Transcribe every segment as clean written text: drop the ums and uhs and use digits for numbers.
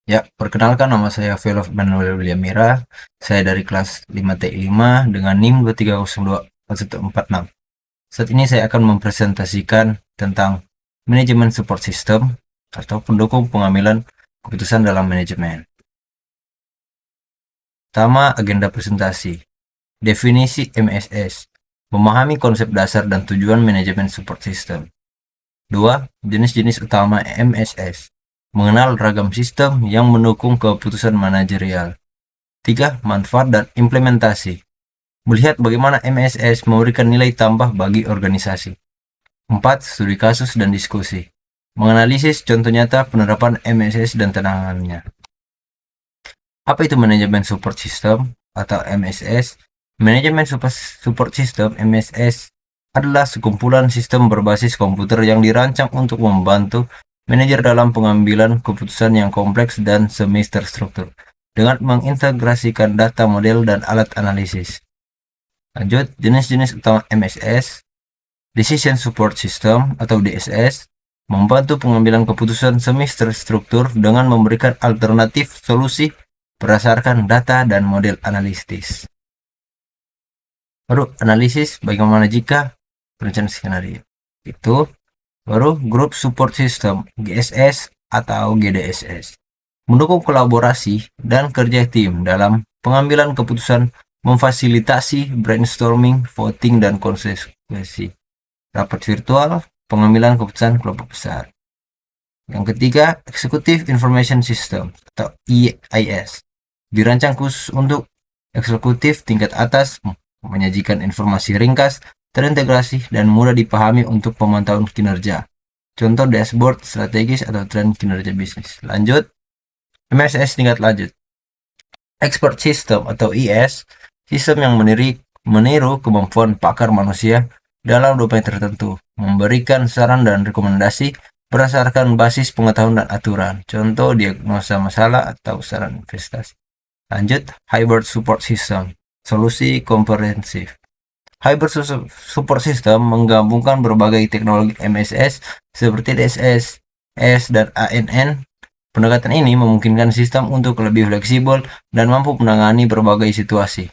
Ya, perkenalkan nama saya Velof Manuel William Mira. Saya dari kelas 5TI5 dengan NIM 2302146. Saat ini saya akan mempresentasikan tentang manajemen support system atau pendukung pengambilan keputusan dalam manajemen. Pertama, agenda presentasi. Definisi MSS. Memahami konsep dasar dan tujuan manajemen support system. 2. Jenis-jenis utama MSS. Mengenal ragam sistem yang mendukung keputusan manajerial. 3. Manfaat dan implementasi. Melihat bagaimana MSS memberikan nilai tambah bagi organisasi. 4. Studi kasus dan diskusi. Menganalisis contoh nyata penerapan MSS dan tantangannya. Apa itu manajemen support system atau MSS? Manajemen support system MSS adalah sekumpulan sistem berbasis komputer yang dirancang untuk membantu manajer dalam pengambilan keputusan yang kompleks dan semi terstruktur dengan mengintegrasikan data model dan alat analisis. Lanjut, jenis-jenis utama MSS. Decision Support System atau DSS membantu pengambilan keputusan semi terstruktur dengan memberikan alternatif solusi berdasarkan data dan model analitis. Baru analisis bagaimana jika perencanaan skenario. Itu baru Group Support System GSS atau GDSS. Mendukung kolaborasi dan kerja tim dalam pengambilan keputusan, memfasilitasi brainstorming, voting, dan konsensus. Rapat virtual, pengambilan keputusan kelompok besar. Yang ketiga, Executive Information System atau EIS. Dirancang khusus untuk eksekutif tingkat atas, menyajikan informasi ringkas, terintegrasi, dan mudah dipahami untuk pemantauan kinerja. Contoh dashboard strategis atau tren kinerja bisnis. Lanjut, MSS tingkat lanjut. Expert System atau ES, sistem yang meniru kemampuan pakar manusia dalam domain tertentu, memberikan saran dan rekomendasi berdasarkan basis pengetahuan dan aturan. Contoh diagnosa masalah atau saran investasi. Lanjut, Hybrid Support System, solusi komprehensif. Hybrid Support System menggabungkan berbagai teknologi MSS seperti DSS, S, dan ANN. Pendekatan ini memungkinkan sistem untuk lebih fleksibel dan mampu menangani berbagai situasi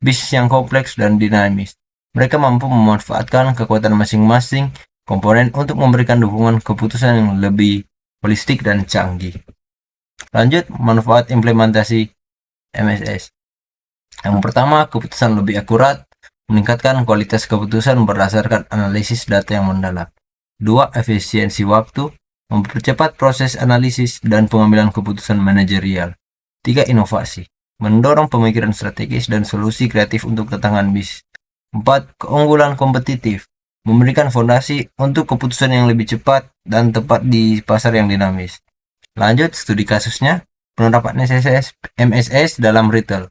bisnis yang kompleks dan dinamis. Mereka mampu memanfaatkan kekuatan masing-masing komponen untuk memberikan dukungan keputusan yang lebih holistik dan canggih. Lanjut, manfaat implementasi MSS. Yang pertama, keputusan lebih akurat, meningkatkan kualitas keputusan berdasarkan analisis data yang mendalam. 2. Efisiensi waktu, mempercepat proses analisis dan pengambilan keputusan manajerial. 3. Inovasi, mendorong pemikiran strategis dan solusi kreatif untuk tantangan bisnis. 4. Keunggulan kompetitif, memberikan fondasi untuk keputusan yang lebih cepat dan tepat di pasar yang dinamis. Lanjut, studi kasusnya, penerapan MSS dalam retail.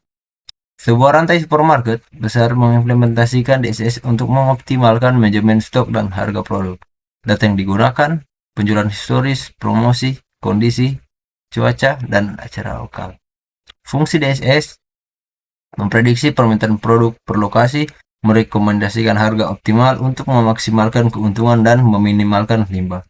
Sebuah rantai supermarket besar mengimplementasikan DSS untuk mengoptimalkan manajemen stok dan harga produk. Data yang digunakan, penjualan historis, promosi, kondisi, cuaca, dan acara lokal. Fungsi DSS memprediksi permintaan produk per lokasi, merekomendasikan harga optimal untuk memaksimalkan keuntungan dan meminimalkan limbah.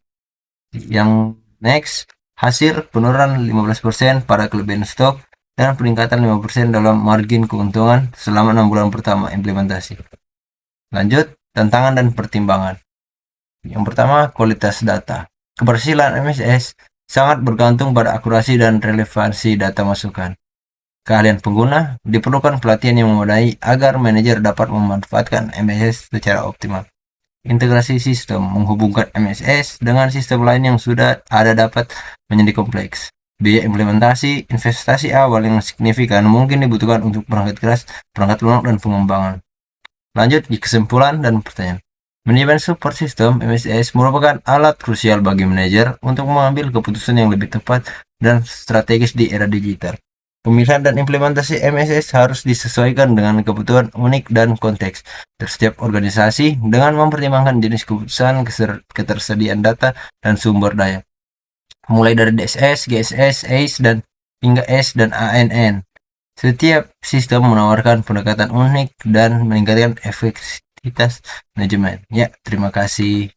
Yang next, hasil penurunan 15% pada kelebihan stok dan peningkatan 5% dalam margin keuntungan selama 6 bulan pertama implementasi. Lanjut, tantangan dan pertimbangan. Yang pertama, kualitas data. Keberhasilan MSS sangat bergantung pada akurasi dan relevansi data masukan. Keahlian pengguna, diperlukan pelatihan yang memadai agar manajer dapat memanfaatkan MSS secara optimal. Integrasi sistem, menghubungkan MSS dengan sistem lain yang sudah ada dapat menjadi kompleks. Biaya implementasi, investasi awal yang signifikan mungkin dibutuhkan untuk perangkat keras, perangkat lunak, dan pengembangan. Lanjut di kesimpulan dan pertanyaan. Manajemen support system MSS merupakan alat krusial bagi manajer untuk mengambil keputusan yang lebih tepat dan strategis di era digital. Pemilihan dan implementasi MSS harus disesuaikan dengan kebutuhan unik dan konteks setiap organisasi dengan mempertimbangkan jenis keputusan, ketersediaan data, dan sumber daya. Mulai dari DSS, GSS, ACE, dan hingga S dan ANN. Setiap sistem menawarkan pendekatan unik dan meningkatkan efektivitas manajemen. Ya, terima kasih.